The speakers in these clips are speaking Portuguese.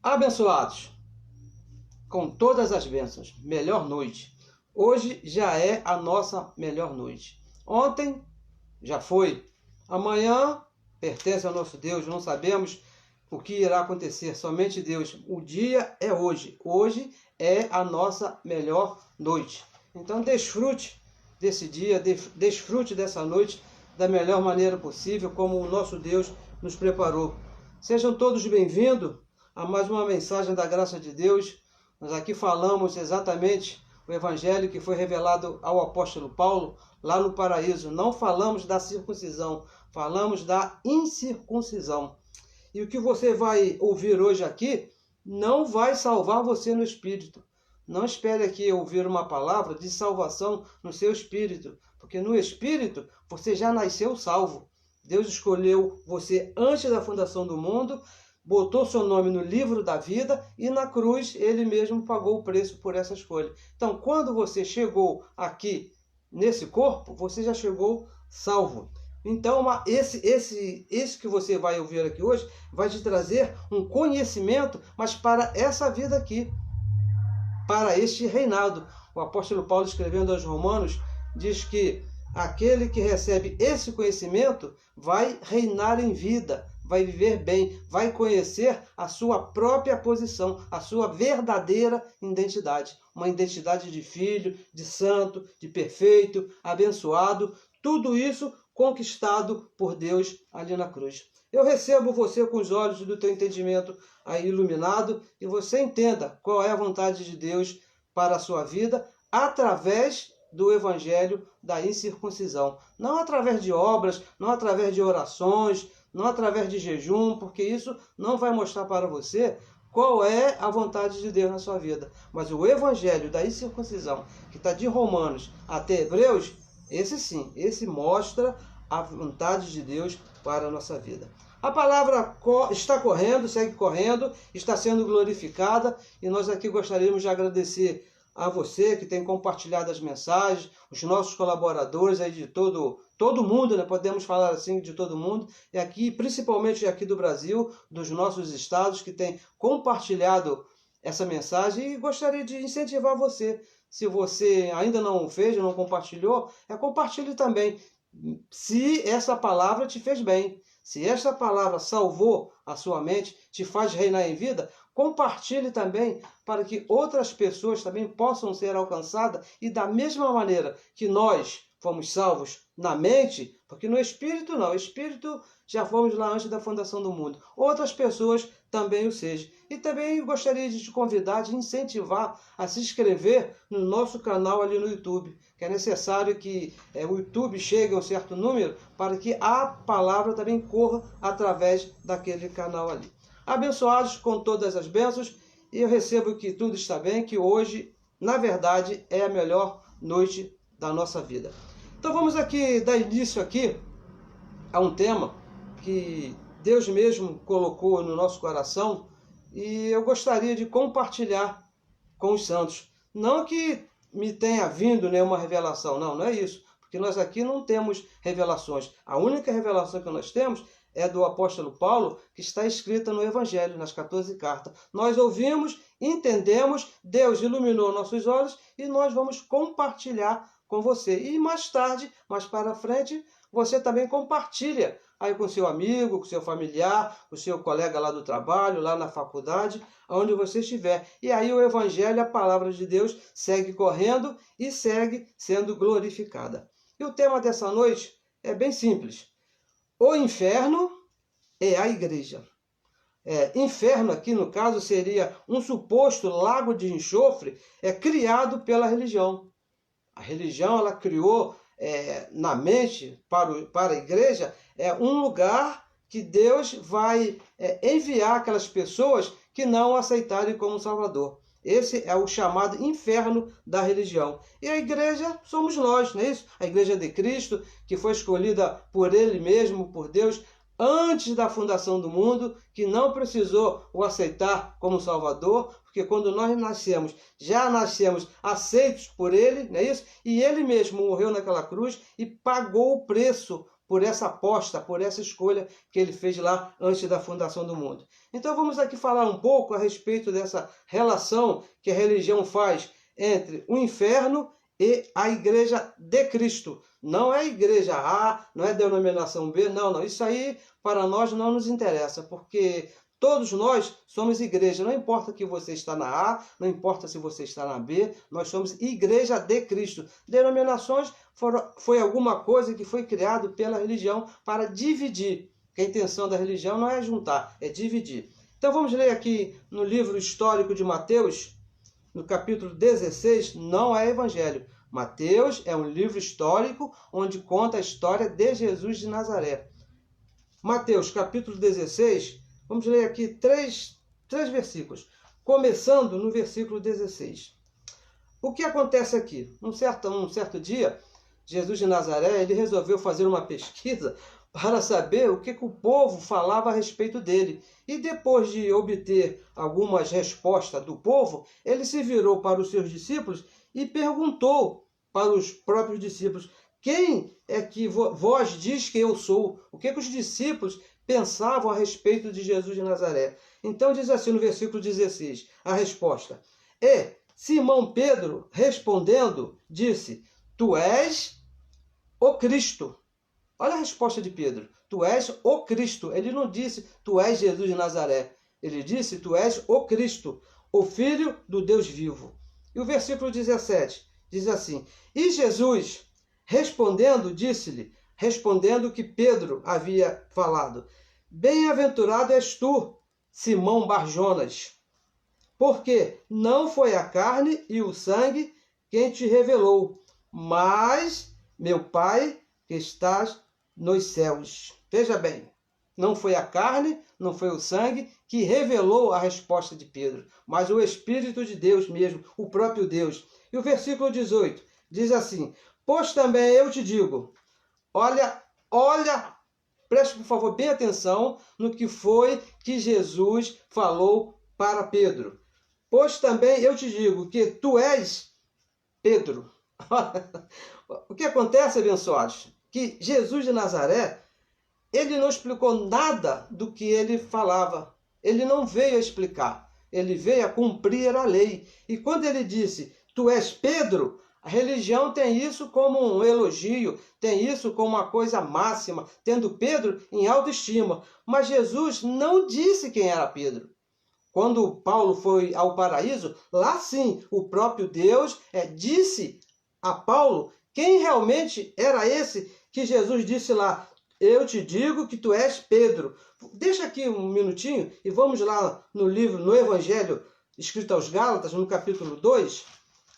Abençoados, com todas as bênçãos, melhor noite. Hoje já é a nossa melhor noite. Ontem já foi. Amanhã pertence ao nosso Deus, não sabemos o que irá acontecer, somente Deus. O dia é hoje. Hoje é a nossa melhor noite. Então desfrute desse dia, desfrute dessa noite da melhor maneira possível, como o nosso Deus nos preparou. Sejam todos bem-vindos a mais uma mensagem da graça de Deus. Nós aqui falamos exatamente o evangelho que foi revelado ao apóstolo Paulo lá no paraíso. Não falamos da circuncisão, falamos da incircuncisão. E o que você vai ouvir hoje aqui não vai salvar você no espírito. Não espere aqui ouvir uma palavra de salvação no seu espírito, porque no espírito você já nasceu salvo. Deus escolheu você antes da fundação do mundo, botou seu nome no livro da vida e na cruz ele mesmo pagou o preço por essa escolha. Então, quando você chegou aqui nesse corpo, você já chegou salvo. Então, esse que você vai ouvir aqui hoje vai te trazer um conhecimento, mas para essa vida aqui, para este reinado. O apóstolo Paulo, escrevendo aos Romanos, diz que aquele que recebe esse conhecimento vai reinar em vida, vai viver bem, vai conhecer a sua própria posição, a sua verdadeira identidade. Uma identidade de filho, de santo, de perfeito, abençoado, tudo isso conquistado por Deus ali na cruz. Eu recebo você com os olhos do teu entendimento aí iluminado e você entenda qual é a vontade de Deus para a sua vida através do evangelho da incircuncisão. Não através de obras, não através de orações, não através de jejum, porque isso não vai mostrar para você qual é a vontade de Deus na sua vida. Mas o evangelho da incircuncisão, que está de Romanos até Hebreus, esse sim, esse mostra a vontade de Deus para a nossa vida. A palavra está correndo, segue correndo, está sendo glorificada e nós aqui gostaríamos de agradecer a você que tem compartilhado as mensagens, os nossos colaboradores aí de todo mundo, né? Podemos falar assim de todo mundo, e aqui, principalmente aqui do Brasil, dos nossos estados que têm compartilhado essa mensagem, e gostaria de incentivar você. Se você ainda não fez, não compartilhou, compartilhe também. Se essa palavra te fez bem, se essa palavra salvou a sua mente, te faz reinar em vida, compartilhe também para que outras pessoas também possam ser alcançadas e da mesma maneira que nós fomos salvos na mente, porque no espírito não, o espírito já fomos lá antes da fundação do mundo. Outras pessoas também o sejam. E também gostaria de te convidar, de incentivar a se inscrever no nosso canal ali no YouTube, que é necessário que o YouTube chegue a um certo número para que a palavra também corra através daquele canal ali. Abençoados com todas as bênçãos, e eu recebo que tudo está bem, que hoje, na verdade, é a melhor noite da nossa vida. Então vamos aqui dar início aqui a um tema que Deus mesmo colocou no nosso coração e eu gostaria de compartilhar com os santos. Não que me tenha vindo nenhuma revelação, não é isso, porque nós aqui não temos revelações. A única revelação que nós temos é do apóstolo Paulo, que está escrita no Evangelho, nas 14 cartas. Nós ouvimos, entendemos, Deus iluminou nossos olhos e nós vamos compartilhar com você. E mais tarde, mais para frente, você também compartilha aí com seu amigo, com seu familiar, com seu colega lá do trabalho, lá na faculdade, onde você estiver. E aí o Evangelho, a palavra de Deus, segue correndo e segue sendo glorificada. E o tema dessa noite é bem simples. O inferno é a igreja. Inferno aqui, no caso, seria um suposto lago de enxofre criado pela religião. A religião ela criou na mente para a igreja um lugar que Deus vai enviar aquelas pessoas que não o aceitarem como Salvador. Esse é o chamado inferno da religião. E a igreja somos nós, não é isso? A igreja de Cristo, que foi escolhida por Ele mesmo, por Deus, antes da fundação do mundo, que não precisou o aceitar como Salvador, porque quando nós nascemos, já nascemos aceitos por Ele, não é isso? E Ele mesmo morreu naquela cruz e pagou o preço por essa aposta, por essa escolha que ele fez lá antes da fundação do mundo. Então vamos aqui falar um pouco a respeito dessa relação que a religião faz entre o inferno e a igreja de Cristo. Não é igreja A, não é denominação B, não. Isso aí para nós não nos interessa, porque todos nós somos igreja. Não importa que você está na A, não importa se você está na B, nós somos igreja de Cristo. Denominações foi alguma coisa que foi criado pela religião para dividir. Que a intenção da religião não é juntar, é dividir. Então vamos ler aqui no livro histórico de Mateus, no capítulo 16, não é evangelho. Mateus é um livro histórico onde conta a história de Jesus de Nazaré. Mateus, capítulo 16, vamos ler aqui três versículos. Começando no versículo 16. O que acontece aqui? Um certo dia, Jesus de Nazaré, ele resolveu fazer uma pesquisa para saber o que o povo falava a respeito dele. E depois de obter algumas respostas do povo, ele se virou para os seus discípulos e perguntou para os próprios discípulos: quem é que vós diz que eu sou? O que os discípulos pensavam a respeito de Jesus de Nazaré? Então diz assim no versículo 16, a resposta. E Simão Pedro, respondendo, disse: tu és o Cristo. Olha a resposta de Pedro. Tu és o Cristo. Ele não disse, tu és Jesus de Nazaré. Ele disse, tu és o Cristo, o Filho do Deus vivo. E o versículo 17 diz assim: e Jesus, respondendo, disse-lhe, respondendo o que Pedro havia falado: bem-aventurado és tu, Simão Barjonas, porque não foi a carne e o sangue quem te revelou, mas meu Pai que estás nos céus. Veja bem, não foi a carne, não foi o sangue que revelou a resposta de Pedro, mas o Espírito de Deus mesmo, o próprio Deus. E o versículo 18 diz assim: pois também eu te digo, olha, preste por favor bem atenção no que foi que Jesus falou para Pedro. Pois também eu te digo que tu és Pedro. O que acontece, abençoados? Que Jesus de Nazaré, ele não explicou nada do que ele falava. Ele não veio a explicar. Ele veio a cumprir a lei. E quando ele disse, tu és Pedro, a religião tem isso como um elogio, tem isso como uma coisa máxima, tendo Pedro em autoestima. Mas Jesus não disse quem era Pedro. Quando Paulo foi ao paraíso, lá sim, o próprio Deus disse a Paulo quem realmente era esse que Jesus disse lá: eu te digo que tu és Pedro. Deixa aqui um minutinho e vamos lá no livro, no Evangelho escrito aos Gálatas, no capítulo 2.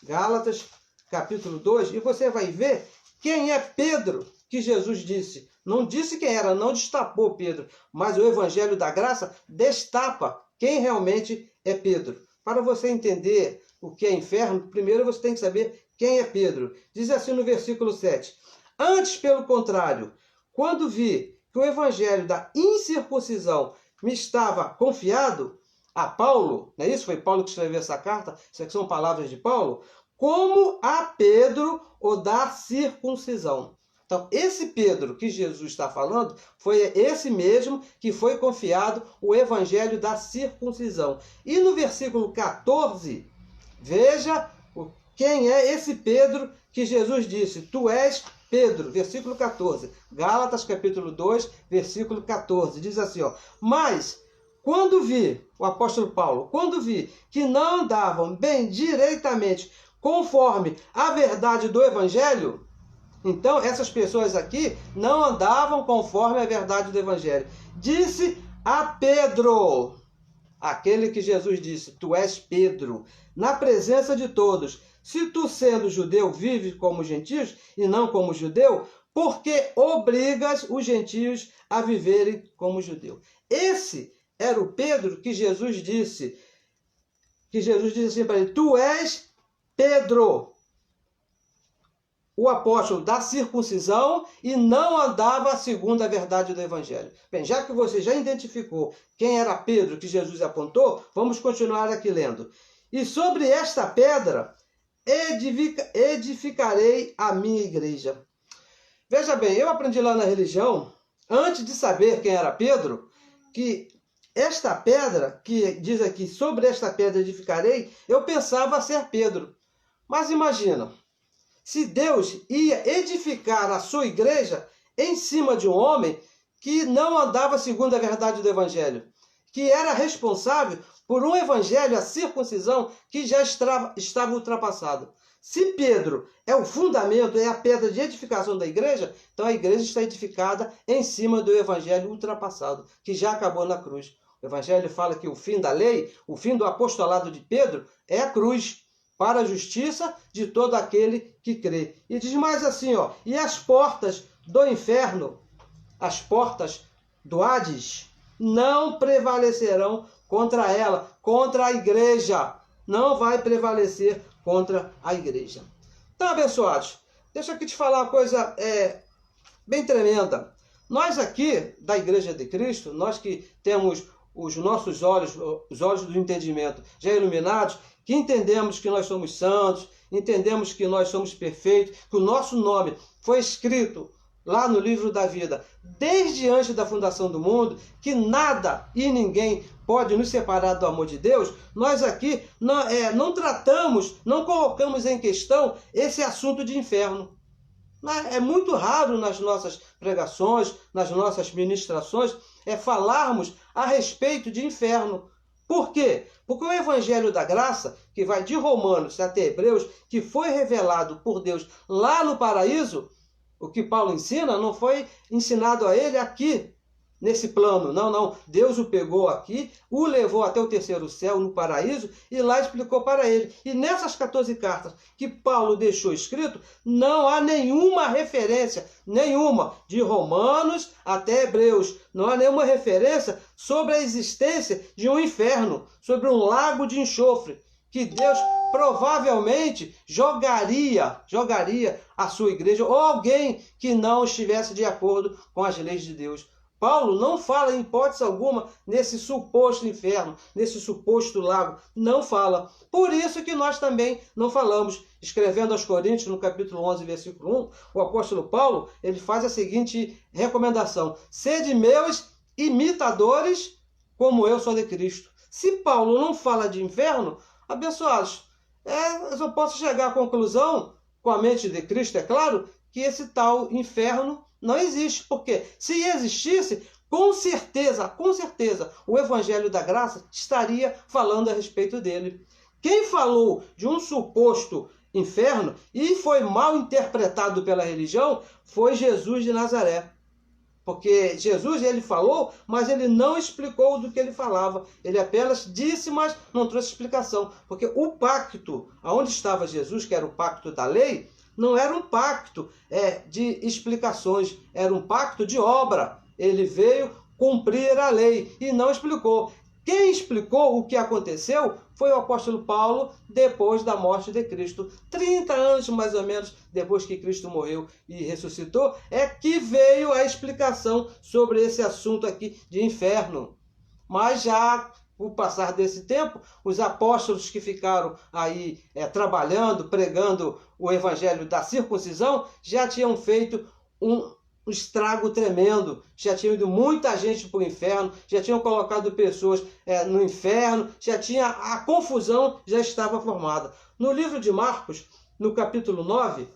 Gálatas, capítulo 2, e você vai ver quem é Pedro que Jesus disse. Não disse quem era, não destapou Pedro, mas o Evangelho da Graça destapa quem realmente é Pedro. Para você entender o que é inferno, primeiro você tem que saber quem é Pedro. Diz assim no versículo 7. Antes, pelo contrário, quando vi que o evangelho da incircuncisão me estava confiado a Paulo, não é isso? Foi Paulo que escreveu essa carta, isso aqui são palavras de Paulo, como a Pedro o da circuncisão. Então, esse Pedro que Jesus está falando, foi esse mesmo que foi confiado o evangelho da circuncisão. E no versículo 14, veja quem é esse Pedro que Jesus disse, tu és Pedro, versículo 14. Gálatas, capítulo 2, versículo 14. Diz assim, ó: mas, quando vi, o apóstolo Paulo, quando vi que não andavam bem direitamente conforme a verdade do evangelho, então essas pessoas aqui não andavam conforme a verdade do evangelho. Disse a Pedro, aquele que Jesus disse, tu és Pedro, na presença de todos: se tu, sendo judeu, vives como gentios e não como judeu, por que obrigas os gentios a viverem como judeu? Esse era o Pedro que Jesus disse assim para ele: tu és Pedro, o apóstolo da circuncisão, e não andava segundo a verdade do evangelho. Bem, já que você já identificou quem era Pedro que Jesus apontou, vamos continuar aqui lendo. E sobre esta pedra edificarei a minha igreja. Veja bem, eu aprendi lá na religião, antes de saber quem era Pedro, que esta pedra, que diz aqui, sobre esta pedra edificarei, eu pensava ser Pedro. Mas imagina, se Deus ia edificar a sua igreja em cima de um homem que não andava segundo a verdade do evangelho, que era responsável por um evangelho, a circuncisão, que já estava ultrapassado. Se Pedro é o fundamento, é a pedra de edificação da igreja, então a igreja está edificada em cima do evangelho ultrapassado, que já acabou na cruz. O evangelho fala que o fim da lei, o fim do apostolado de Pedro, é a cruz, para a justiça de todo aquele que crê. E diz mais assim, ó, e as portas do inferno, as portas do Hades, não prevalecerão contra ela, contra a igreja. Não vai prevalecer contra a igreja. Então, abençoados, deixa eu aqui te falar uma coisa bem tremenda. Nós aqui, da Igreja de Cristo, nós que temos os nossos olhos, os olhos do entendimento já iluminados, que entendemos que nós somos santos, entendemos que nós somos perfeitos, que o nosso nome foi escrito lá no livro da vida, desde antes da fundação do mundo, que nada e ninguém pode nos separar do amor de Deus, nós aqui não tratamos, não colocamos em questão esse assunto de inferno. É muito raro nas nossas pregações, nas nossas ministrações, falarmos a respeito de inferno. Por quê? Porque o Evangelho da Graça, que vai de Romanos até Hebreus, que foi revelado por Deus lá no paraíso, o que Paulo ensina não foi ensinado a ele aqui, nesse plano. Não. Deus o pegou aqui, o levou até o terceiro céu, no paraíso, e lá explicou para ele. E nessas 14 cartas que Paulo deixou escrito, não há nenhuma referência, nenhuma, de Romanos até Hebreus. Não há nenhuma referência sobre a existência de um inferno, sobre um lago de enxofre, que Deus provavelmente jogaria a sua igreja, ou alguém que não estivesse de acordo com as leis de Deus. Paulo não fala em hipótese alguma nesse suposto inferno, nesse suposto lago. Não fala. Por isso que nós também não falamos. Escrevendo aos Coríntios, no capítulo 11, versículo 1, o apóstolo Paulo, ele faz a seguinte recomendação: sede meus imitadores, como eu sou de Cristo. Se Paulo não fala de inferno, abençoados, eu só posso chegar à conclusão, com a mente de Cristo, é claro, que esse tal inferno não existe. Porque se existisse, com certeza, o Evangelho da Graça estaria falando a respeito dele. Quem falou de um suposto inferno e foi mal interpretado pela religião foi Jesus de Nazaré. Porque Jesus, ele falou, mas ele não explicou do que ele falava. Ele apenas disse, mas não trouxe explicação. Porque o pacto, aonde estava Jesus, que era o pacto da lei, não era um pacto de explicações, era um pacto de obra. Ele veio cumprir a lei e não explicou. Quem explicou o que aconteceu foi o apóstolo Paulo depois da morte de Cristo. 30 anos mais ou menos depois que Cristo morreu e ressuscitou, é que veio a explicação sobre esse assunto aqui de inferno. Mas já com o passar desse tempo, os apóstolos que ficaram aí trabalhando, pregando o evangelho da circuncisão, já tinham feito um estrago tremendo, já tinha ido muita gente para o inferno, já tinham colocado pessoas no inferno, a confusão já estava formada. No livro de Marcos, no capítulo 9,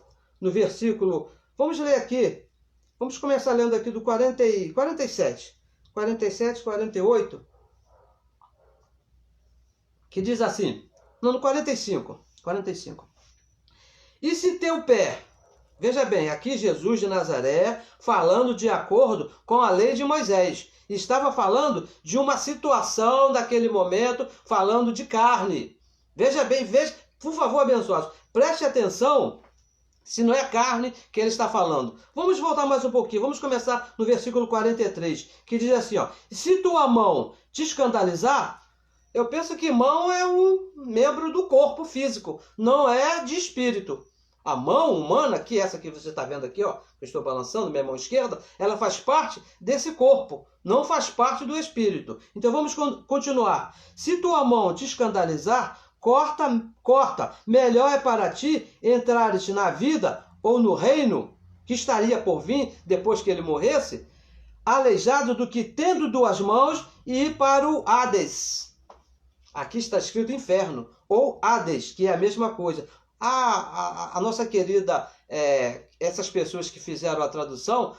no versículo, vamos ler aqui, vamos começar lendo aqui do 47, 48, que diz assim, no 45, e se teu pé, veja bem, aqui Jesus de Nazaré falando de acordo com a lei de Moisés. Estava falando de uma situação daquele momento, falando de carne. Veja bem, por favor, abençoados, preste atenção se não é carne que ele está falando. Vamos voltar mais um pouquinho, vamos começar no versículo 43, que diz assim, ó, se tua mão te escandalizar, eu penso que mão é um membro do corpo físico, não é de espírito. A mão humana, que é essa que você está vendo aqui, ó, que eu estou balançando, minha mão esquerda, ela faz parte desse corpo, não faz parte do espírito. Então vamos continuar. Se tua mão te escandalizar, corta. Melhor é para ti entrares na vida ou no reino que estaria por vir depois que ele morresse, aleijado do que tendo duas mãos e ir para o Hades. Aqui está escrito inferno, ou Hades, que é a mesma coisa. A nossa querida, essas pessoas que fizeram a tradução,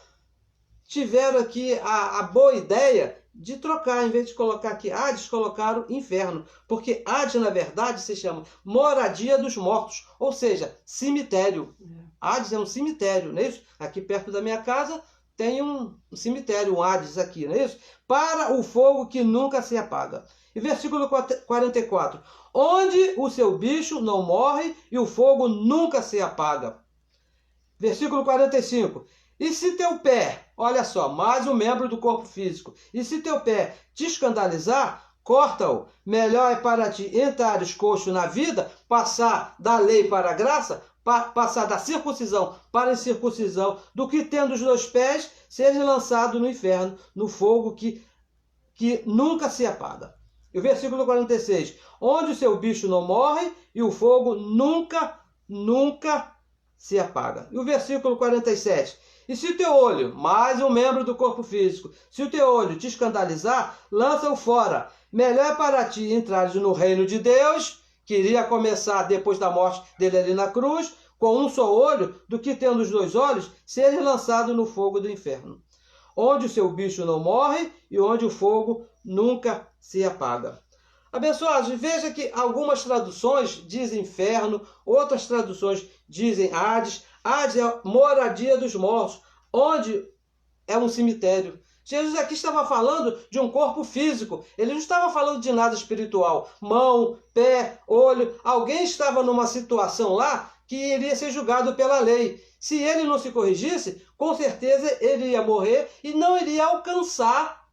tiveram aqui a boa ideia de trocar, em vez de colocar aqui Hades, colocaram inferno. Porque Hades, na verdade, se chama moradia dos mortos, ou seja, cemitério. Hades é um cemitério, não é isso? Aqui perto da minha casa tem um cemitério, um Hades aqui, não é isso? Para o fogo que nunca se apaga. E versículo 44. Onde o seu bicho não morre e o fogo nunca se apaga. Versículo 45. E se teu pé, olha só, mais um membro do corpo físico, e se teu pé te escandalizar, corta-o. Melhor é para ti entrares coxo na vida, passar da lei para a graça, passar da circuncisão para a incircuncisão, do que tendo os dois pés, seja lançado no inferno, no fogo que nunca se apaga. E o versículo 46. Onde o seu bicho não morre e o fogo nunca se apaga. E o versículo 47. E se o teu olho, mais um membro do corpo físico, se o teu olho te escandalizar, lança-o fora. Melhor para ti entrares no reino de Deus, que iria começar depois da morte dele ali na cruz, com um só olho, do que tendo os dois olhos, seja lançado no fogo do inferno. Onde o seu bicho não morre e onde o fogo nunca se apaga. Abençoados, veja que algumas traduções dizem inferno, outras traduções dizem Hades. Hades é moradia dos mortos, onde é um cemitério. Jesus aqui estava falando de um corpo físico, ele não estava falando de nada espiritual. Mão, pé, olho, alguém estava numa situação lá que iria ser julgado pela lei. Se ele não se corrigisse, com certeza ele ia morrer e não iria alcançar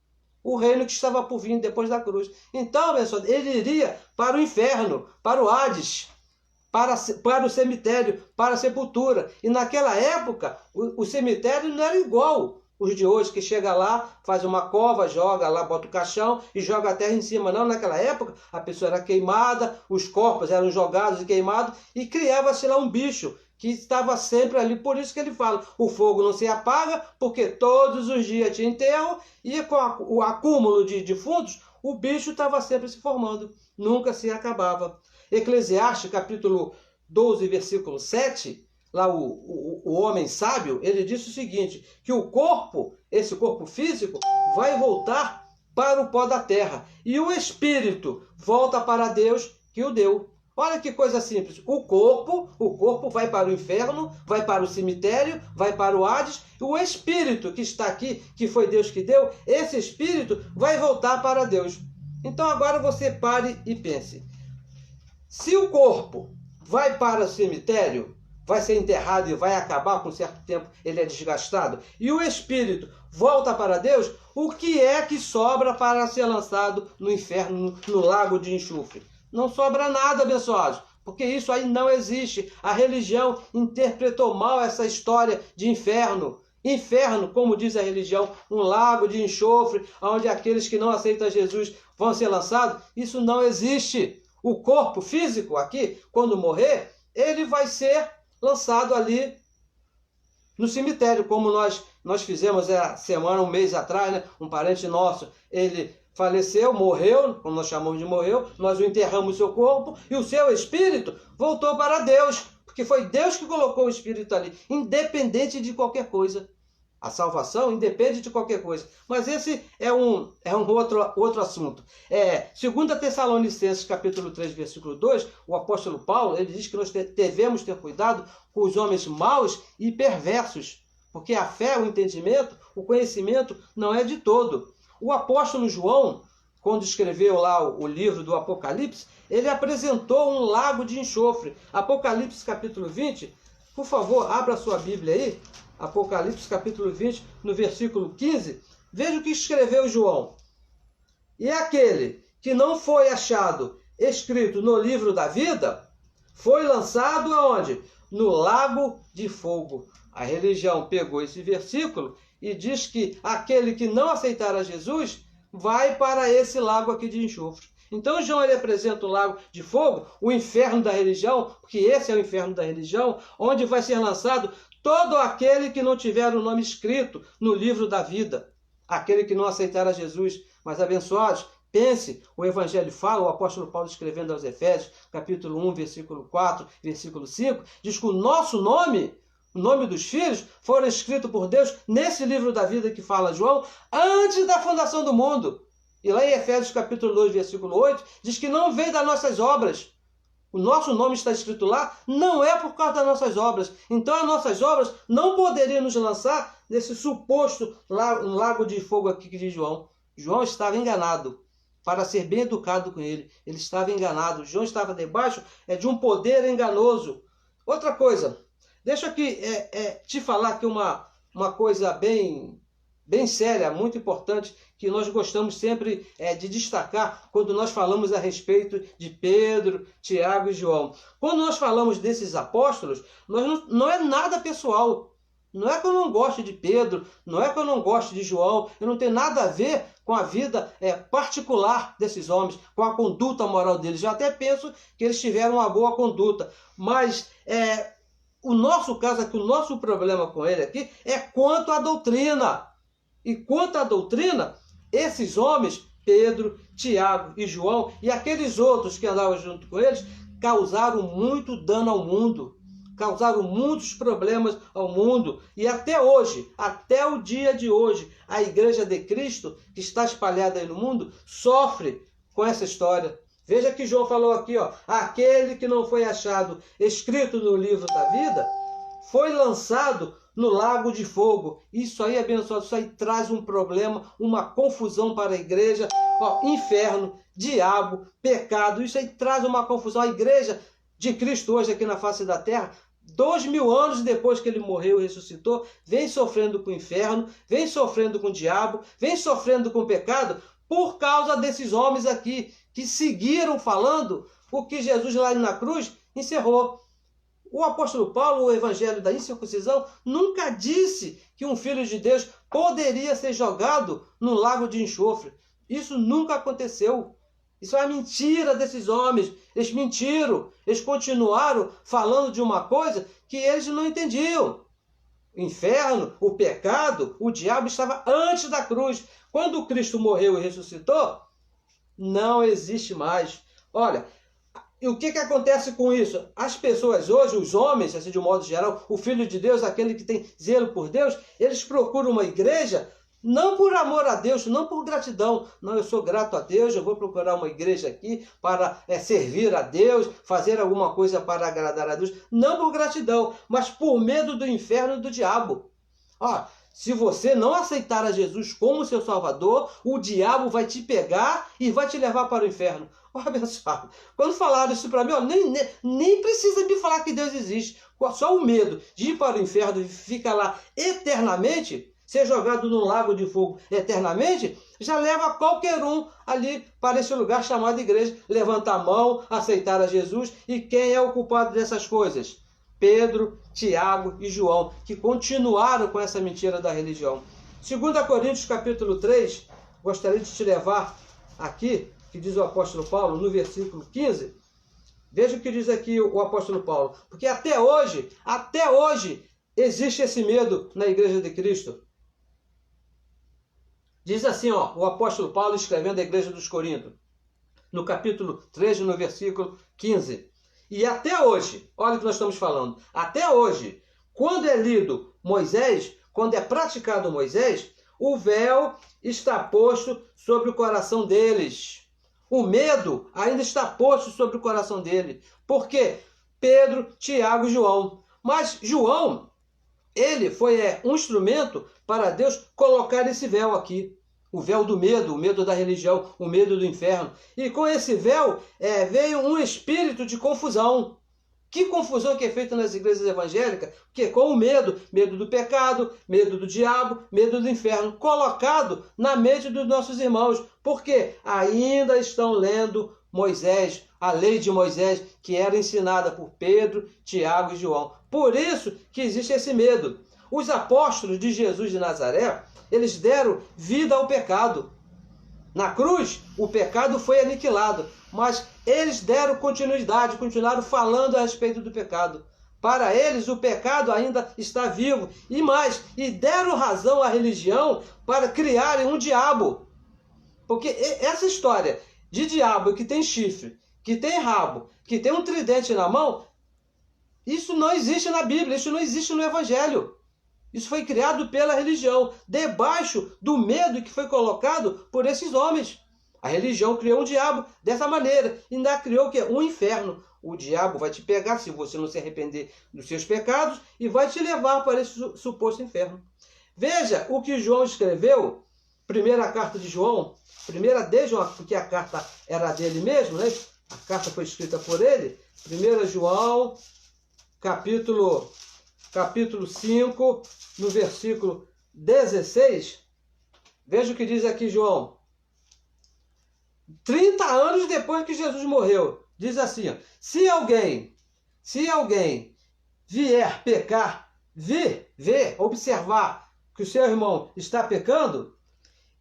o reino que estava por vir depois da cruz. Então, pessoal, ele iria para o inferno, para o Hades, para o cemitério, para a sepultura. E naquela época, o cemitério não era igual os de hoje, que chega lá, faz uma cova, joga lá, bota o caixão e joga a terra em cima. Não, naquela época, a pessoa era queimada, os corpos eram jogados e queimados, e criava-se lá um bicho que estava sempre ali. Por isso que ele fala, o fogo não se apaga, porque todos os dias tinha enterro, e com o acúmulo de defuntos, o bicho estava sempre se formando, nunca se acabava. Eclesiastes, capítulo 12, versículo 7, lá o homem sábio, ele disse o seguinte, que o corpo, esse corpo físico, vai voltar para o pó da terra, e o espírito volta para Deus que o deu. Olha que coisa simples, o corpo vai para o inferno, vai para o cemitério, vai para o Hades, e o espírito que está aqui, que foi Deus que deu, esse espírito vai voltar para Deus. Então agora você pare e pense, se o corpo vai para o cemitério, vai ser enterrado e vai acabar, com certo tempo ele é desgastado, e o espírito volta para Deus, o que é que sobra para ser lançado no inferno, no lago de enxofre? Não sobra nada, abençoados, porque isso aí não existe. A religião interpretou mal essa história de inferno. Inferno, como diz a religião, um lago de enxofre, onde aqueles que não aceitam Jesus vão ser lançados. Isso não existe. O corpo físico aqui, quando morrer, ele vai ser lançado ali no cemitério, como nós fizemos a semana, um mês atrás, né? Um parente nosso, ele faleceu, morreu, como nós chamamos de morreu, nós o enterramos o seu corpo, e o seu espírito voltou para Deus, porque foi Deus que colocou o espírito ali, independente de qualquer coisa. A salvação independe de qualquer coisa. Mas esse é um outro assunto. 2 Tessalonicenses, capítulo 3, versículo 2, o apóstolo Paulo, ele diz que nós devemos ter cuidado com os homens maus e perversos, porque a fé, o entendimento, o conhecimento não é de todo. O apóstolo João, quando escreveu lá o livro do Apocalipse, ele apresentou um lago de enxofre. Apocalipse capítulo 20, por favor, abra sua Bíblia aí. Apocalipse capítulo 20, no versículo 15. Veja o que escreveu João. E aquele que não foi achado escrito no livro da vida, foi lançado aonde? No lago de fogo. A religião pegou esse versículo e diz que aquele que não aceitar a Jesus vai para esse lago aqui de enxofre. Então João ele apresenta o lago de fogo, o inferno da religião, porque esse é o inferno da religião, onde vai ser lançado todo aquele que não tiver o nome escrito no livro da vida, aquele que não aceitar a Jesus, mas abençoados. Pense, o Evangelho fala, o apóstolo Paulo escrevendo aos Efésios, capítulo 1, versículo 4, versículo 5, diz que o nosso nome, o nome dos filhos, foram escritos por Deus nesse livro da vida que fala João, antes da fundação do mundo. E lá em Efésios capítulo 2, versículo 8, diz que não vem das nossas obras. O nosso nome está escrito lá, não é por causa das nossas obras. Então as nossas obras não poderiam nos lançar nesse suposto lago de fogo aqui que diz João. João estava enganado. Para ser bem educado com ele, ele estava enganado. João estava debaixo de um poder enganoso. Outra coisa, deixa aqui te falar aqui uma coisa bem séria, muito importante, que nós gostamos sempre de destacar quando nós falamos a respeito de Pedro, Tiago e João. Quando nós falamos desses apóstolos, não é nada pessoal. Não é que eu não gosto de Pedro, não é que eu não gosto de João, eu não tenho nada a ver com a vida particular desses homens, com a conduta moral deles. Eu até penso que eles tiveram uma boa conduta, mas o nosso caso aqui, o nosso problema com ele aqui é quanto à doutrina. E quanto à doutrina, esses homens, Pedro, Tiago e João, e aqueles outros que andavam junto com eles, causaram muito dano ao mundo. Causaram muitos problemas ao mundo. E até hoje, até o dia de hoje, a Igreja de Cristo, que está espalhada aí no mundo, sofre com essa história. Veja que João falou aqui, ó, aquele que não foi achado escrito no livro da vida, foi lançado no lago de fogo. Isso aí, abençoado, isso aí traz um problema, uma confusão para a igreja. Ó, inferno, diabo, pecado, isso aí traz uma confusão. A igreja de Cristo hoje aqui na face da terra, 2000 anos depois que ele morreu e ressuscitou, vem sofrendo com o inferno, vem sofrendo com o diabo, vem sofrendo com o pecado, por causa desses homens aqui, que seguiram falando o que Jesus lá na cruz encerrou. O apóstolo Paulo, o evangelho da incircuncisão, nunca disse que um filho de Deus poderia ser jogado no lago de enxofre. Isso nunca aconteceu. Isso é uma mentira desses homens. Eles mentiram. Eles continuaram falando de uma coisa que eles não entendiam. O inferno, o pecado, o diabo estava antes da cruz. Quando Cristo morreu e ressuscitou, não existe mais. Olha, e o que acontece com isso? As pessoas hoje, os homens, assim de um modo geral, o Filho de Deus, aquele que tem zelo por Deus, eles procuram uma igreja não por amor a Deus, não por gratidão. Não, eu sou grato a Deus, eu vou procurar uma igreja aqui para servir a Deus, fazer alguma coisa para agradar a Deus. Não por gratidão, mas por medo do inferno e do diabo. Ó, se você não aceitar a Jesus como seu Salvador, o diabo vai te pegar e vai te levar para o inferno. Ó, abençoado, quando falaram isso para mim, ó, nem precisa me falar que Deus existe. Só o medo de ir para o inferno e ficar lá eternamente, ser jogado no lago de fogo eternamente, já leva qualquer um ali para esse lugar chamado igreja, levantar a mão, aceitar a Jesus. E quem é o culpado dessas coisas? Pedro, Tiago e João, que continuaram com essa mentira da religião. 2 Coríntios capítulo 3, gostaria de te levar aqui, que diz o apóstolo Paulo, no versículo 15. Veja o que diz aqui o apóstolo Paulo. Porque até hoje, existe esse medo na igreja de Cristo. Diz assim, ó, o apóstolo Paulo escrevendo à igreja dos Coríntios, no capítulo 3, no versículo 15. E até hoje, olha o que nós estamos falando, até hoje, quando é lido Moisés, quando é praticado Moisés, o véu está posto sobre o coração deles. O medo ainda está posto sobre o coração dele. Por quê? Pedro, Tiago e João. Mas João, ele foi um instrumento para Deus colocar esse véu aqui. O véu do medo, o medo da religião, o medo do inferno. E com esse véu veio um espírito de confusão. Que confusão que é feita nas igrejas evangélicas? Porque com o medo do pecado, medo do diabo, medo do inferno, colocado na mente dos nossos irmãos. Porque ainda estão lendo Moisés, a lei de Moisés, que era ensinada por Pedro, Tiago e João. Por isso que existe esse medo. Os apóstolos de Jesus de Nazaré, eles deram vida ao pecado. Na cruz, o pecado foi aniquilado, mas eles deram continuidade, continuaram falando a respeito do pecado. Para eles o pecado ainda está vivo. E mais, e deram razão à religião para criarem um diabo. Porque essa história de diabo que tem chifre, que tem rabo, que tem um tridente na mão, isso não existe na Bíblia, isso não existe no Evangelho. Isso foi criado pela religião, debaixo do medo que foi colocado por esses homens. A religião criou um diabo dessa maneira, e ainda criou o quê? Um inferno. O diabo vai te pegar se você não se arrepender dos seus pecados e vai te levar para esse suposto inferno. Veja o que João escreveu, primeira carta de João, primeira de João, porque a carta era dele mesmo, né? A carta foi escrita por ele. 1 João, capítulo 5, no versículo 16. Veja o que diz aqui João. 30 anos depois que Jesus morreu, diz assim, ó, se alguém vier pecar, ver, observar que o seu irmão está pecando,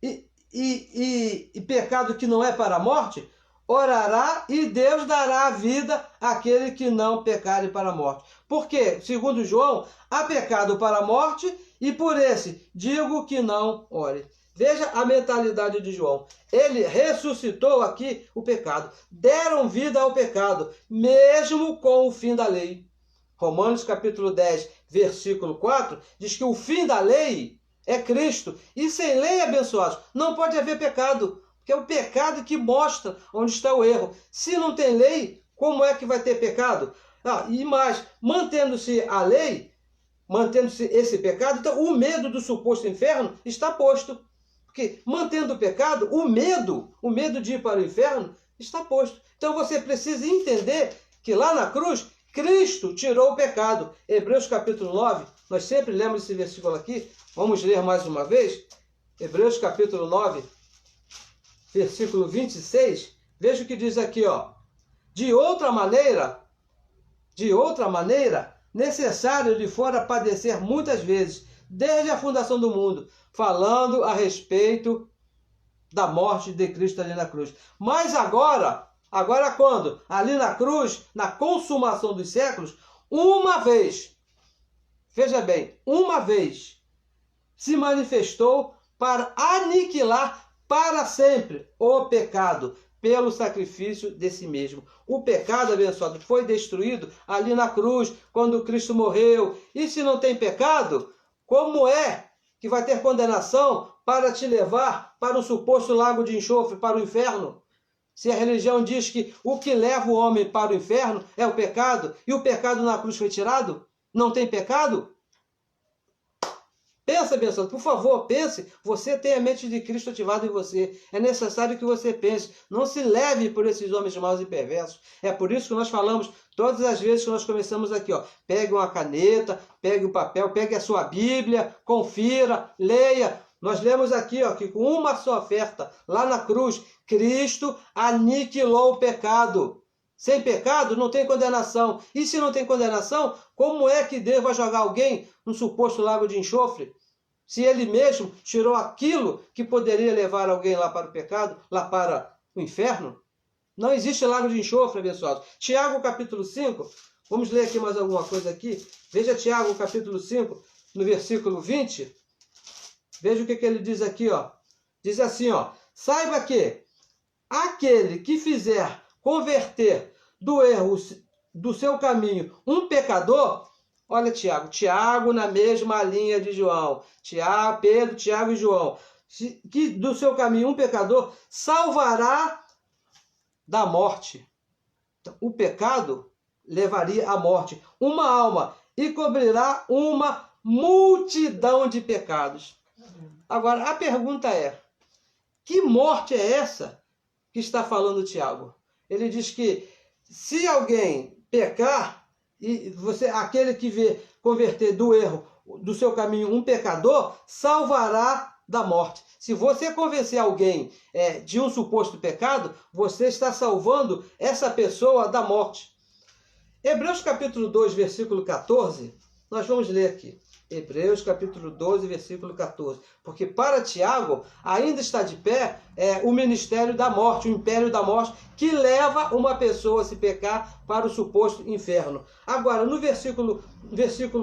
e pecado que não é para a morte, orará e Deus dará a vida àquele que não pecare para a morte. Porque, segundo João, há pecado para a morte e por esse digo que não ore. Veja a mentalidade de João. Ele ressuscitou aqui o pecado. Deram vida ao pecado, mesmo com o fim da lei. Romanos capítulo 10, versículo 4, diz que o fim da lei é Cristo. E sem lei, abençoados, não pode haver pecado. Porque é o pecado que mostra onde está o erro. Se não tem lei, como é que vai ter pecado? E mais, mantendo-se a lei, mantendo-se esse pecado, então o medo do suposto inferno está posto. Porque mantendo o pecado, o medo de ir para o inferno está posto. Então você precisa entender que lá na cruz, Cristo tirou o pecado. Hebreus capítulo 9, nós sempre lemos esse versículo aqui. Vamos ler mais uma vez. Hebreus capítulo 9, versículo 26. Veja o que diz aqui, ó. De outra maneira, necessário lhe fora padecer muitas vezes, desde a fundação do mundo, falando a respeito da morte de Cristo ali na cruz. Mas agora quando? Ali na cruz, na consumação dos séculos, uma vez, veja bem, uma vez, se manifestou para aniquilar para sempre o pecado, pelo sacrifício de si mesmo. O pecado, abençoado, foi destruído ali na cruz, quando Cristo morreu. E se não tem pecado, como é que vai ter condenação para te levar para o suposto lago de enxofre, para o inferno? Se a religião diz que o que leva o homem para o inferno é o pecado, e o pecado na cruz foi tirado, não tem pecado? Pensa, abençoado, por favor, pense. Você tem a mente de Cristo ativada em você. É necessário que você pense. Não se leve por esses homens maus e perversos. É por isso que nós falamos todas as vezes que nós começamos aqui, ó. Pegue uma caneta, pegue um papel, pegue a sua Bíblia, confira, leia. Nós lemos aqui, ó, que com uma só oferta, lá na cruz, Cristo aniquilou o pecado. Sem pecado não tem condenação. E se não tem condenação, como é que Deus vai jogar alguém no suposto lago de enxofre? Se ele mesmo tirou aquilo que poderia levar alguém lá para o pecado, lá para o inferno? Não existe lago de enxofre, abençoados. Tiago capítulo 5, vamos ler aqui mais alguma coisa aqui. Veja Tiago capítulo 5, no versículo 20. Veja o que ele diz aqui, ó. Diz assim, ó. Saiba que aquele que fizer converter do erro do seu caminho um pecador, olha Tiago na mesma linha de João, Pedro, Tiago e João, que do seu caminho um pecador salvará da morte. Então, o pecado levaria à morte uma alma e cobrirá uma multidão de pecados. Agora, a pergunta é, que morte é essa que está falando Tiago? Ele diz que se alguém pecar, e aquele que vê converter do erro do seu caminho um pecador, salvará da morte. Se você convencer alguém de um suposto pecado, você está salvando essa pessoa da morte. Hebreus capítulo 2, versículo 14, nós vamos ler aqui. Hebreus capítulo 12, versículo 14. Porque para Tiago ainda está de pé o ministério da morte, o império da morte, que leva uma pessoa a se pecar para o suposto inferno. Agora, no versículo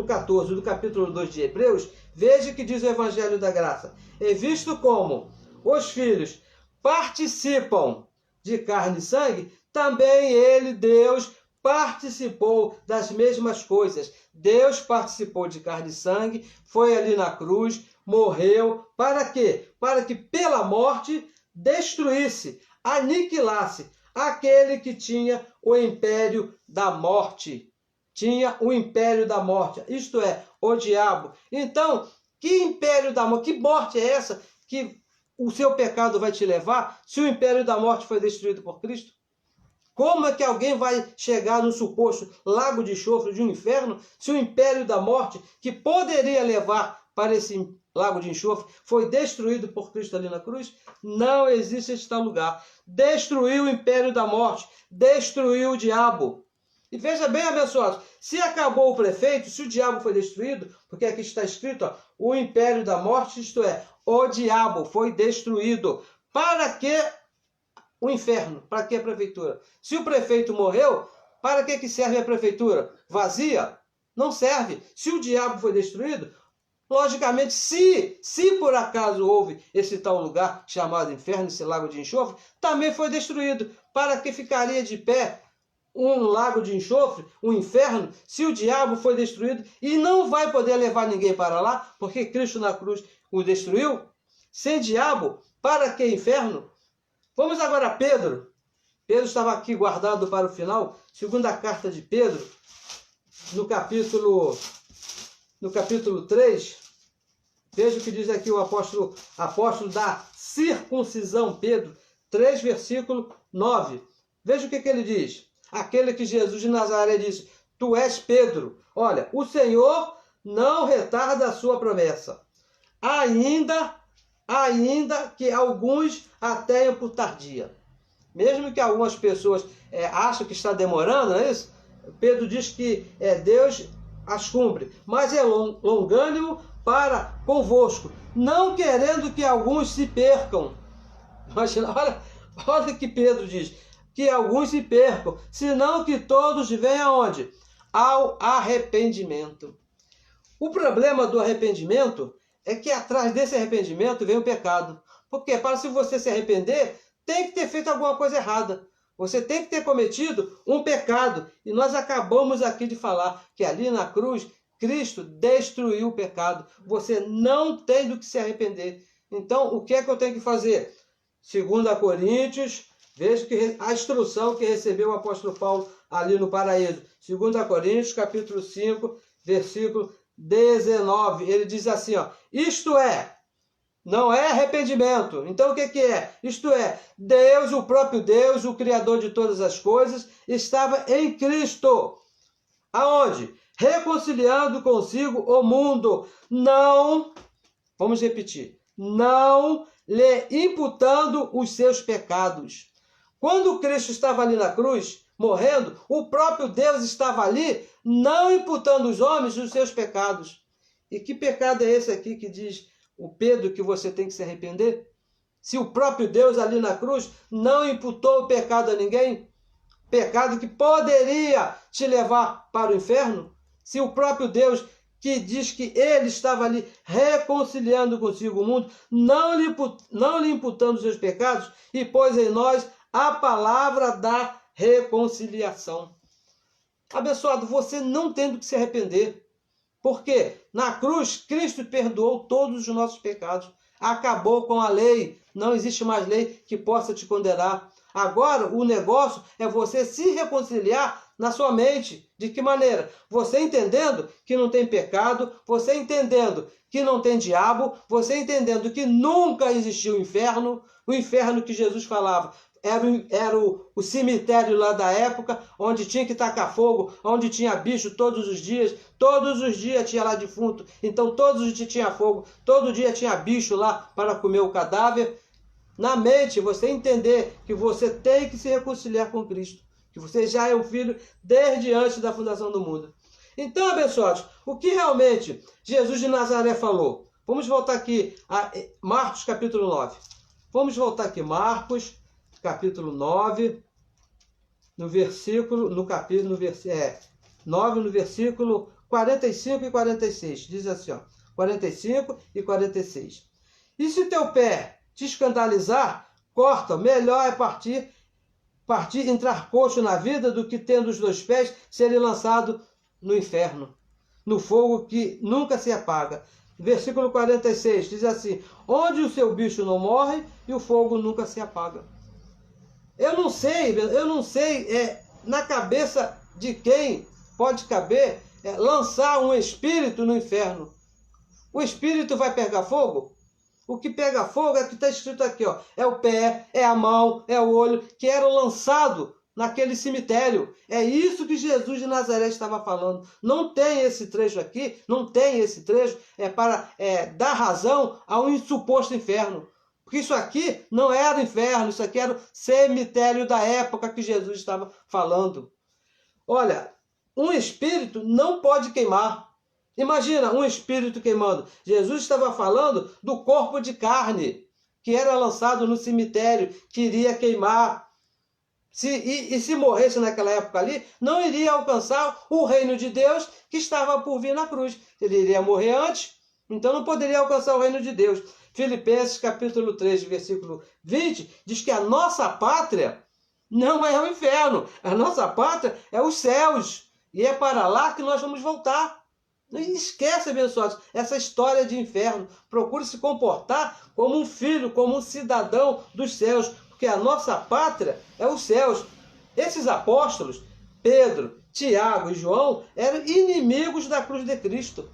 14 do capítulo 2 de Hebreus, veja que diz o Evangelho da Graça. É visto como os filhos participam de carne e sangue, também ele, Deus, participou das mesmas coisas. Deus participou de carne e sangue, foi ali na cruz, morreu. Para quê? Para que pela morte destruísse, aniquilasse aquele que tinha o império da morte. Tinha o império da morte, isto é, o diabo. Então, que império da morte? Que morte é essa que o seu pecado vai te levar se o império da morte foi destruído por Cristo? Como é que alguém vai chegar no suposto lago de enxofre de um inferno se o império da morte, que poderia levar para esse lago de enxofre, foi destruído por Cristo ali na cruz? Não existe este tal lugar. Destruiu o império da morte, destruiu o diabo. E veja bem, abençoados, se acabou o prefeito, se o diabo foi destruído, porque aqui está escrito, ó, o império da morte, isto é, o diabo foi destruído. Para que o inferno? Para que a prefeitura? Se o prefeito morreu, para que serve a prefeitura? Vazia? Não serve. Se o diabo foi destruído, logicamente, se por acaso houve esse tal lugar chamado inferno, esse lago de enxofre, também foi destruído. Para que ficaria de pé um lago de enxofre, um inferno, se o diabo foi destruído e não vai poder levar ninguém para lá, porque Cristo na cruz o destruiu? Sem diabo, para que inferno? Vamos agora a Pedro. Pedro estava aqui guardado para o final, segunda carta de Pedro, no capítulo 3. Veja o que diz aqui o apóstolo da circuncisão, Pedro 3, versículo 9. Veja o que ele diz. Aquele que Jesus de Nazaré disse, tu és Pedro. Olha, o Senhor não retarda a sua promessa. Ainda que alguns a tenham por tardia. Mesmo que algumas pessoas acham que está demorando, não é isso? Pedro diz que Deus as cumpre, mas é longânimo para convosco, não querendo que alguns se percam. Imagina, olha o que Pedro diz, que alguns se percam, senão que todos venham aonde? Ao arrependimento. O problema do arrependimento é que atrás desse arrependimento vem o pecado. Porque para se você se arrepender, tem que ter feito alguma coisa errada. Você tem que ter cometido um pecado. E nós acabamos aqui de falar que ali na cruz, Cristo destruiu o pecado. Você não tem do que se arrepender. Então, o que é que eu tenho que fazer? 2 Coríntios, veja que a instrução que recebeu o apóstolo Paulo ali no paraíso. 2 Coríntios, capítulo 5, versículo 19. Ele diz assim, ó, isto é, não é arrependimento. Então o que é? Isto é, Deus, o próprio Deus, o Criador de todas as coisas, estava em Cristo. Aonde? Reconciliando consigo o mundo. Não, vamos repetir, não lhe imputando os seus pecados. Quando Cristo estava ali na cruz, morrendo, o próprio Deus estava ali, não imputando aos homens os seus pecados. E que pecado é esse aqui que diz o Pedro que você tem que se arrepender? Se o próprio Deus ali na cruz não imputou o pecado a ninguém, pecado que poderia te levar para o inferno, se o próprio Deus que diz que ele estava ali reconciliando consigo o mundo, não lhe imputando os seus pecados, e pôs em nós a palavra da reconciliação. Abençoado, você não tem do que se arrepender. Porque na cruz, Cristo perdoou todos os nossos pecados. Acabou com a lei. Não existe mais lei que possa te condenar. Agora, o negócio é você se reconciliar na sua mente. De que maneira? Você entendendo que não tem pecado, você entendendo que não tem diabo, você entendendo que nunca existiu o inferno que Jesus falava. Era o cemitério lá da época, onde tinha que tacar fogo, onde tinha bicho todos os dias tinha lá defunto, então todos os dias tinha fogo, todo dia tinha bicho lá para comer o cadáver. Na mente, você entender que você tem que se reconciliar com Cristo, que você já é um filho desde antes da fundação do mundo. Então, abençoados, o que realmente Jesus de Nazaré falou? Vamos voltar aqui a Marcos capítulo 9. Vamos voltar aqui, Marcos capítulo 9, no versículo, no capítulo, 9, no versículo 45 e 46. Diz assim, ó, 45 e 46. E se teu pé te escandalizar, corta, melhor é partir, entrar coxo na vida, do que tendo os 2 pés, ser lançado no inferno, no fogo que nunca se apaga. Versículo 46 diz assim: onde o seu bicho não morre e o fogo nunca se apaga. Eu não sei, na cabeça de quem pode caber lançar um espírito no inferno. O espírito vai pegar fogo? O que pega fogo é o que está escrito aqui, ó. É o pé, é a mão, é o olho, que eram lançados naquele cemitério. É isso que Jesus de Nazaré estava falando. Não tem esse trecho aqui, para dar razão a um suposto inferno. Porque isso aqui não era inferno, isso aqui era o cemitério da época que Jesus estava falando. Olha, um espírito não pode queimar. Imagina um espírito queimando. Jesus estava falando do corpo de carne, que era lançado no cemitério, que iria queimar. Se morresse naquela época ali, não iria alcançar o reino de Deus que estava por vir na cruz. Ele iria morrer antes, então não poderia alcançar o reino de Deus. Filipenses capítulo 3, versículo 20, diz que a nossa pátria não é o inferno. A nossa pátria é os céus. E é para lá que nós vamos voltar. Não esquece, abençoados, essa história de inferno. Procure se comportar como um filho, como um cidadão dos céus, porque a nossa pátria é os céus. Esses apóstolos, Pedro, Tiago e João, eram inimigos da cruz de Cristo.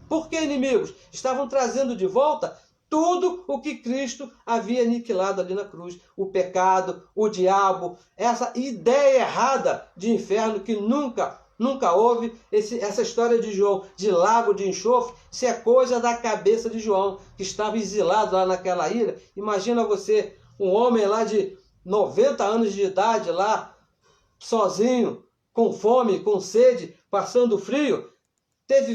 Por que inimigos? Estavam trazendo de volta tudo o que Cristo havia aniquilado ali na cruz. O pecado, o diabo, essa ideia errada de inferno que nunca houve. Essa história de João, de lago de enxofre, isso é coisa da cabeça de João, que estava exilado lá naquela ilha. Imagina você, um homem lá de 90 anos de idade, lá, sozinho, com fome, com sede, passando frio,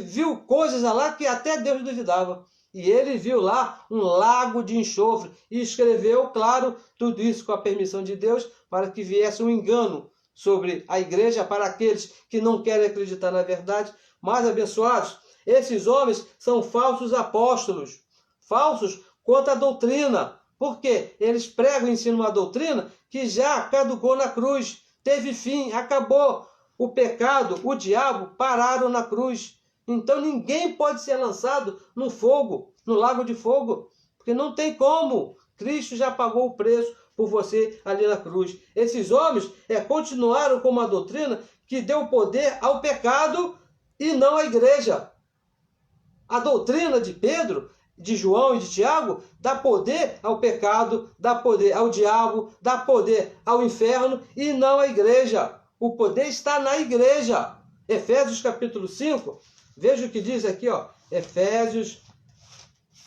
viu coisas lá que até Deus duvidava. E ele viu lá um lago de enxofre e escreveu, claro, tudo isso com a permissão de Deus, para que viesse um engano sobre a igreja para aqueles que não querem acreditar na verdade. Mas, abençoados, esses homens são falsos apóstolos, falsos quanto à doutrina. Por quê? Eles pregam e ensinam uma doutrina que já caducou na cruz, teve fim, acabou. O pecado, o diabo pararam na cruz. Então ninguém pode ser lançado no fogo, no lago de fogo, porque não tem como. Cristo já pagou o preço por você ali na cruz. Esses homens continuaram com uma doutrina que deu poder ao pecado e não à igreja. A doutrina de Pedro, de João e de Tiago dá poder ao pecado, dá poder ao diabo, dá poder ao inferno e não à igreja. O poder está na igreja. Efésios capítulo 5, veja o que diz aqui, ó. Efésios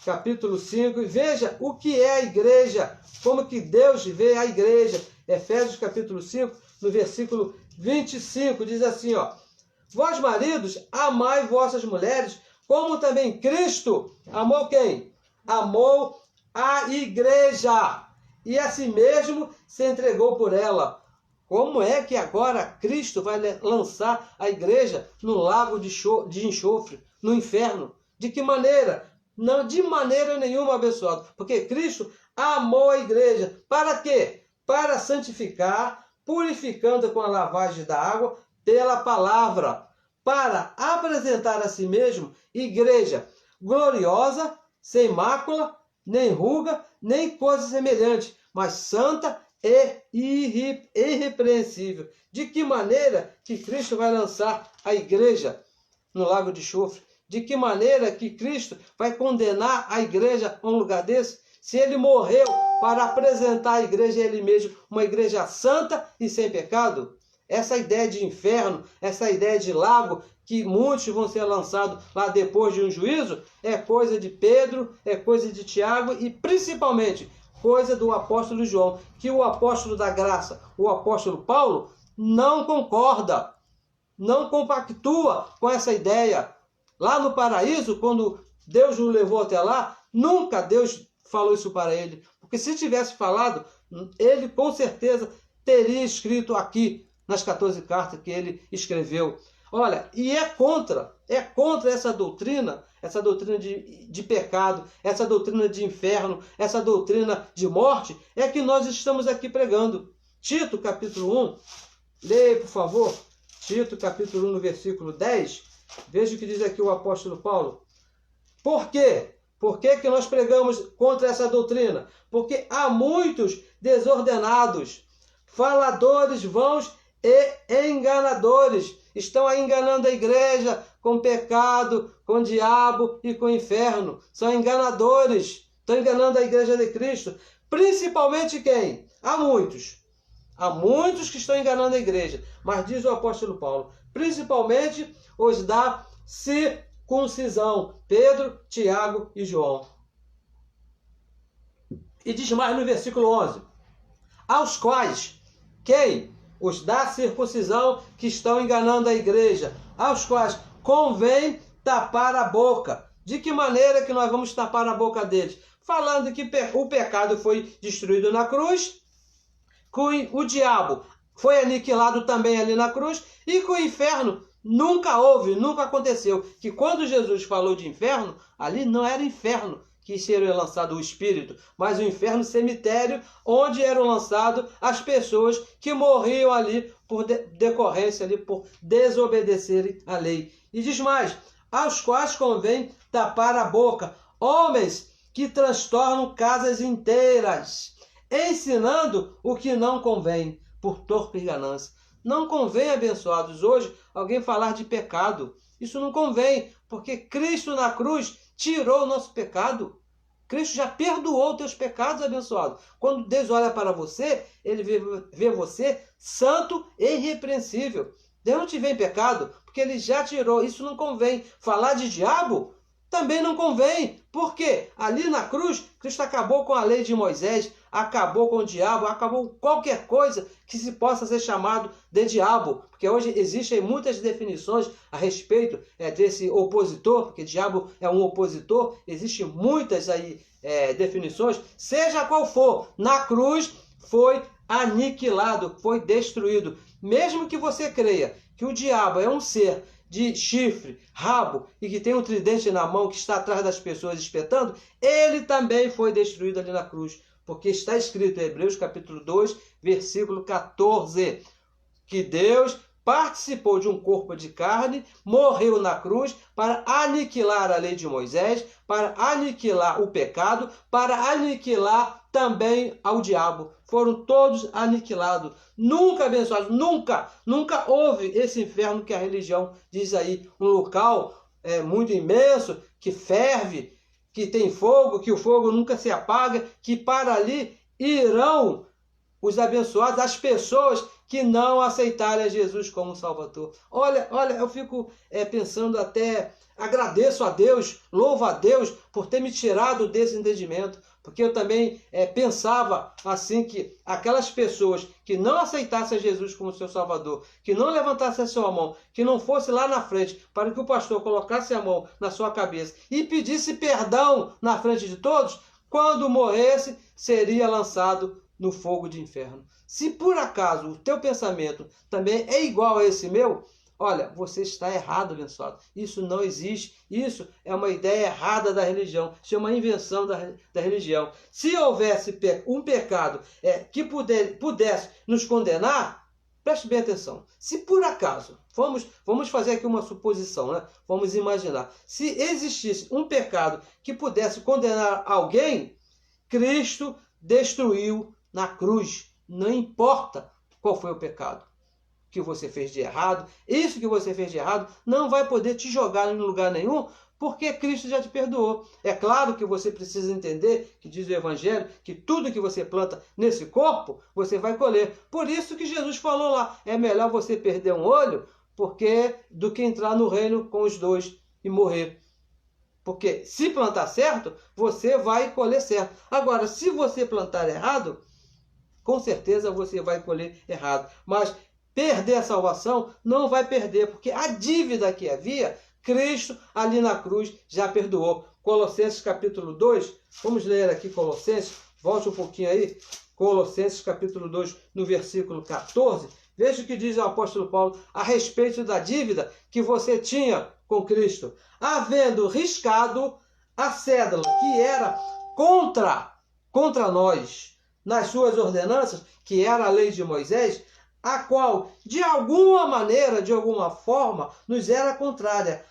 capítulo 5, e veja o que é a igreja, como que Deus vê a igreja. Efésios capítulo 5, no versículo 25, diz assim, ó: vós maridos, amai vossas mulheres, como também Cristo amou quem? Amou a igreja, e a si mesmo se entregou por ela. Como é que agora Cristo vai lançar a igreja no lago de enxofre, no inferno? De que maneira? Não, de maneira nenhuma, abençoado. Porque Cristo amou a igreja. Para quê? Para santificar, purificando com a lavagem da água pela palavra. Para apresentar a si mesmo igreja gloriosa, sem mácula, nem ruga, nem coisa semelhante, mas santa e irrepreensível. De que maneira que Cristo vai lançar a igreja no lago de enxofre? De que maneira que Cristo vai condenar a igreja a um lugar desse? Se ele morreu para apresentar a igreja a ele mesmo, uma igreja santa e sem pecado? Essa ideia de inferno, essa ideia de lago, que muitos vão ser lançados lá depois de um juízo, é coisa de Pedro, é coisa de Tiago e principalmente coisa do apóstolo João, que o apóstolo da graça, o apóstolo Paulo, não concorda. não compactua com essa ideia. Lá no paraíso, quando Deus o levou até lá, nunca Deus falou isso para ele. Porque se tivesse falado, ele com certeza teria escrito aqui nas 14 cartas que ele escreveu. Olha, e é contra essa doutrina de pecado, essa doutrina de inferno, essa doutrina de morte, é que nós estamos aqui pregando. Tito, capítulo 1, leia, por favor, Tito, capítulo 1, no versículo 10, veja o que diz aqui o apóstolo Paulo. Por quê? Por que nós pregamos contra essa doutrina? Porque há muitos desordenados, faladores vãos e enganadores. Estão aí enganando a igreja com pecado, com diabo e com inferno. São enganadores. Estão enganando a igreja de Cristo. Principalmente quem? Há muitos. Há muitos que estão enganando a igreja. Mas diz o apóstolo Paulo, principalmente os da circuncisão. Pedro, Tiago e João. E diz mais no versículo 11. Aos quais, quem? Os da circuncisão que estão enganando a igreja, aos quais convém tapar a boca. De que maneira que nós vamos tapar a boca deles? Falando que o pecado foi destruído na cruz, que o diabo foi aniquilado também ali na cruz, e que o inferno nunca houve, nunca aconteceu. Que quando Jesus falou de inferno, ali não era inferno que seria lançado o espírito, mas o inferno cemitério, onde eram lançadas as pessoas que morriam ali por decorrência, ali por desobedecerem a lei. E diz mais, aos quais convém tapar a boca, homens que transtornam casas inteiras, ensinando o que não convém, por torpe ganância. Não convém, abençoados, hoje alguém falar de pecado. Isso não convém, porque Cristo na cruz tirou o nosso pecado. Cristo já perdoou os teus pecados, abençoado. Quando Deus olha para você, ele vê você santo e irrepreensível. Deus não te vê em pecado, porque ele já tirou. Isso não convém. Falar de diabo também não convém. Por quê? Ali na cruz, Cristo acabou com a lei de Moisés, acabou com o diabo, acabou com qualquer coisa que se possa ser chamado de diabo. Porque hoje existem muitas definições a respeito desse opositor, porque diabo é um opositor, existem muitas aí definições, seja qual for, na cruz foi aniquilado, foi destruído. Mesmo que você creia que o diabo é um ser de chifre, rabo e que tem um tridente na mão que está atrás das pessoas espetando, ele também foi destruído ali na cruz. Porque está escrito em Hebreus capítulo 2, versículo 14, que Deus participou de um corpo de carne, morreu na cruz para aniquilar a lei de Moisés, para aniquilar o pecado, para aniquilar também ao diabo. Foram todos aniquilados. Nunca, abençoados, nunca houve esse inferno que a religião diz aí, um local muito imenso, que ferve, que tem fogo, que o fogo nunca se apaga, que para ali irão os abençoados, as pessoas que não aceitarem a Jesus como Salvador. Olha, eu fico pensando até, agradeço a Deus, louvo a Deus por ter me tirado desse entendimento, porque eu também pensava assim que aquelas pessoas que não aceitassem a Jesus como seu Salvador, que não levantassem a sua mão, que não fosse lá na frente para que o pastor colocasse a mão na sua cabeça e pedisse perdão na frente de todos, quando morresse, seria lançado no fogo de inferno. Se por acaso o teu pensamento também é igual a esse meu, olha, você está errado, abençoado. Isso não existe. Isso é uma ideia errada da religião. Isso é uma invenção da religião. Se houvesse um pecado que pudesse nos condenar, preste bem atenção. Se por acaso, vamos fazer aqui uma suposição, né? Vamos imaginar. Se existisse um pecado que pudesse condenar alguém, Cristo destruiu na cruz. Não importa qual foi o pecado que você fez de errado, isso que você fez de errado não vai poder te jogar em lugar nenhum, porque Cristo já te perdoou. É claro que você precisa entender, que diz o Evangelho, que tudo que você planta nesse corpo, você vai colher. Por isso que Jesus falou lá, é melhor você perder um olho do que entrar no reino com os dois e morrer. Porque se plantar certo, você vai colher certo. Agora, se você plantar errado, com certeza você vai colher errado. Mas perder a salvação, não vai perder, porque a dívida que havia, Cristo ali na cruz já perdoou. Colossenses capítulo 2, vamos ler aqui Colossenses, volte um pouquinho aí, Colossenses capítulo 2, no versículo 14, veja o que diz o apóstolo Paulo a respeito da dívida que você tinha com Cristo. Havendo riscado a cédula que era contra nós, nas suas ordenanças, que era a lei de Moisés, a qual, de alguma maneira, de alguma forma, nos era contrária,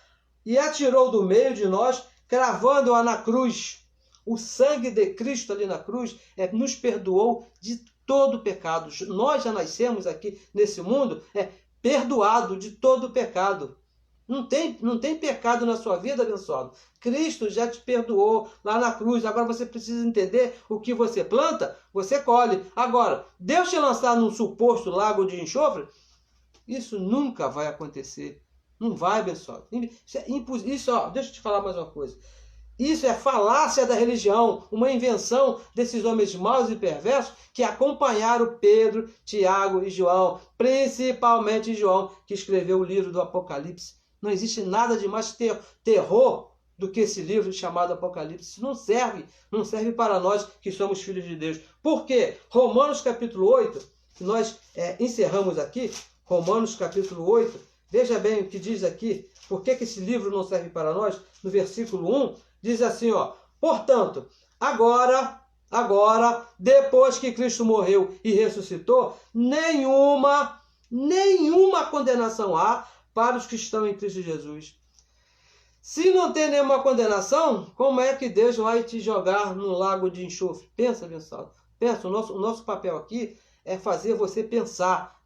e a tirou do meio de nós, cravando-a na cruz. O sangue de Cristo ali na cruz nos perdoou de todo pecado. Nós já nascemos aqui nesse mundo perdoado de todo pecado. Não tem pecado na sua vida, abençoado. Cristo já te perdoou lá na cruz. Agora você precisa entender: o que você planta, você colhe. Agora, Deus te lançar num suposto lago de enxofre, isso nunca vai acontecer. Não vai, abençoado. Isso, deixa eu te falar mais uma coisa. Isso é falácia da religião, uma invenção desses homens maus e perversos que acompanharam Pedro, Tiago e João, principalmente João, que escreveu o livro do Apocalipse. Não existe nada de mais terror do que esse livro chamado Apocalipse. Isso não serve para nós que somos filhos de Deus. Por quê? Romanos capítulo 8, que nós encerramos aqui, Romanos capítulo 8, veja bem o que diz aqui, por que esse livro não serve para nós? No versículo 1, diz assim, portanto, agora, depois que Cristo morreu e ressuscitou, nenhuma condenação há para os que estão em Cristo Jesus. Se não tem nenhuma condenação, como é que Deus vai te jogar no lago de enxofre? Pensa, abençoado. Pensa, o nosso papel aqui é fazer você pensar,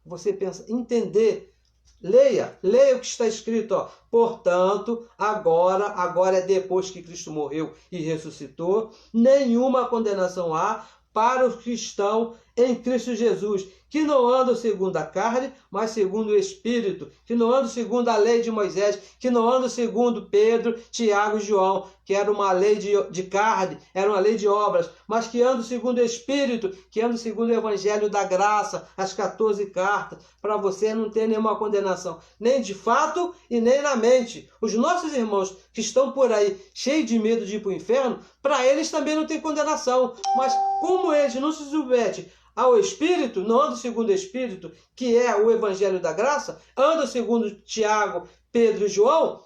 entender. Leia o que está escrito, portanto, agora é depois que Cristo morreu e ressuscitou, nenhuma condenação há para os que estão em Cristo Jesus, que não andam segundo a carne, mas segundo o Espírito, que não andam segundo a lei de Moisés, que não andam segundo Pedro, Tiago e João, que era uma lei de carne, era uma lei de obras, mas que andam segundo o Espírito, que andam segundo o Evangelho da Graça, as 14 cartas, para você não ter nenhuma condenação, nem de fato e nem na mente. Os nossos irmãos que estão por aí, cheios de medo de ir para o inferno, para eles também não tem condenação, mas como eles não se submetem ao Espírito, não andam segundo o Espírito, que é o Evangelho da Graça, andam segundo Tiago, Pedro e João,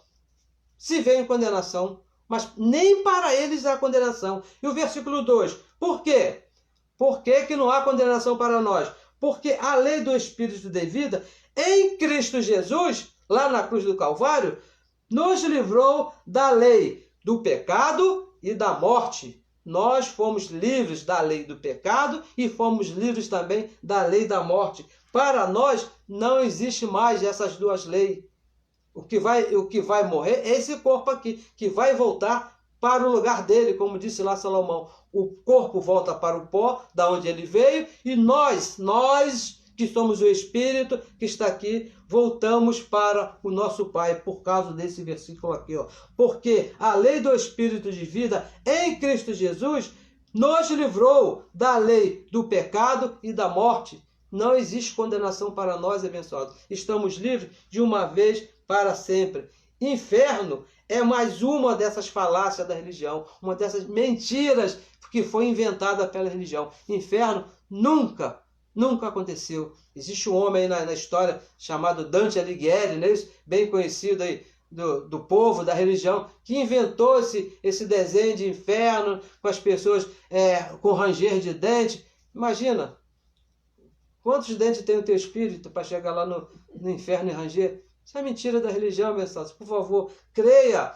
se vê em condenação. Mas nem para eles há condenação. E o versículo 2, por quê? Por que não há condenação para nós? Porque a lei do Espírito de vida, em Cristo Jesus, lá na cruz do Calvário, nos livrou da lei do pecado e da morte. Nós fomos livres da lei do pecado e fomos livres também da lei da morte. Para nós não existe mais essas duas leis. O que vai morrer é esse corpo aqui, que vai voltar para o lugar dele, como disse lá Salomão. O corpo volta para o pó, da onde ele veio, e nós que somos o Espírito que está aqui, voltamos para o nosso Pai, por causa desse versículo aqui. Porque a lei do Espírito de vida em Cristo Jesus nos livrou da lei do pecado e da morte. Não existe condenação para nós, abençoados. Estamos livres de uma vez para sempre. Inferno é mais uma dessas falácias da religião, uma dessas mentiras que foi inventada pela religião. Inferno nunca aconteceu. Existe um homem aí na história chamado Dante Alighieri, né? Bem conhecido aí do povo, da religião, que inventou esse desenho de inferno com as pessoas com ranger de dente. Imagina, quantos dentes tem o teu espírito para chegar lá no inferno e ranger? Isso é mentira da religião, meus irmãos. Por favor, creia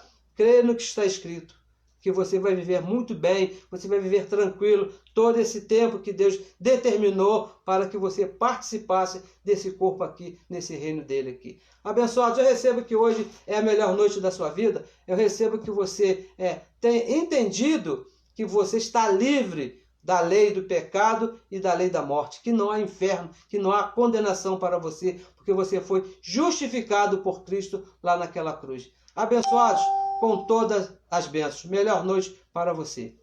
no que está escrito, que você vai viver muito bem, você vai viver tranquilo todo esse tempo que Deus determinou para que você participasse desse corpo aqui, nesse reino dele aqui. Abençoados, eu recebo que hoje é a melhor noite da sua vida, eu recebo que você tenha entendido que você está livre da lei do pecado e da lei da morte, que não há inferno, que não há condenação para você, porque você foi justificado por Cristo lá naquela cruz. Abençoados com todas as bênçãos. Melhor noite para você.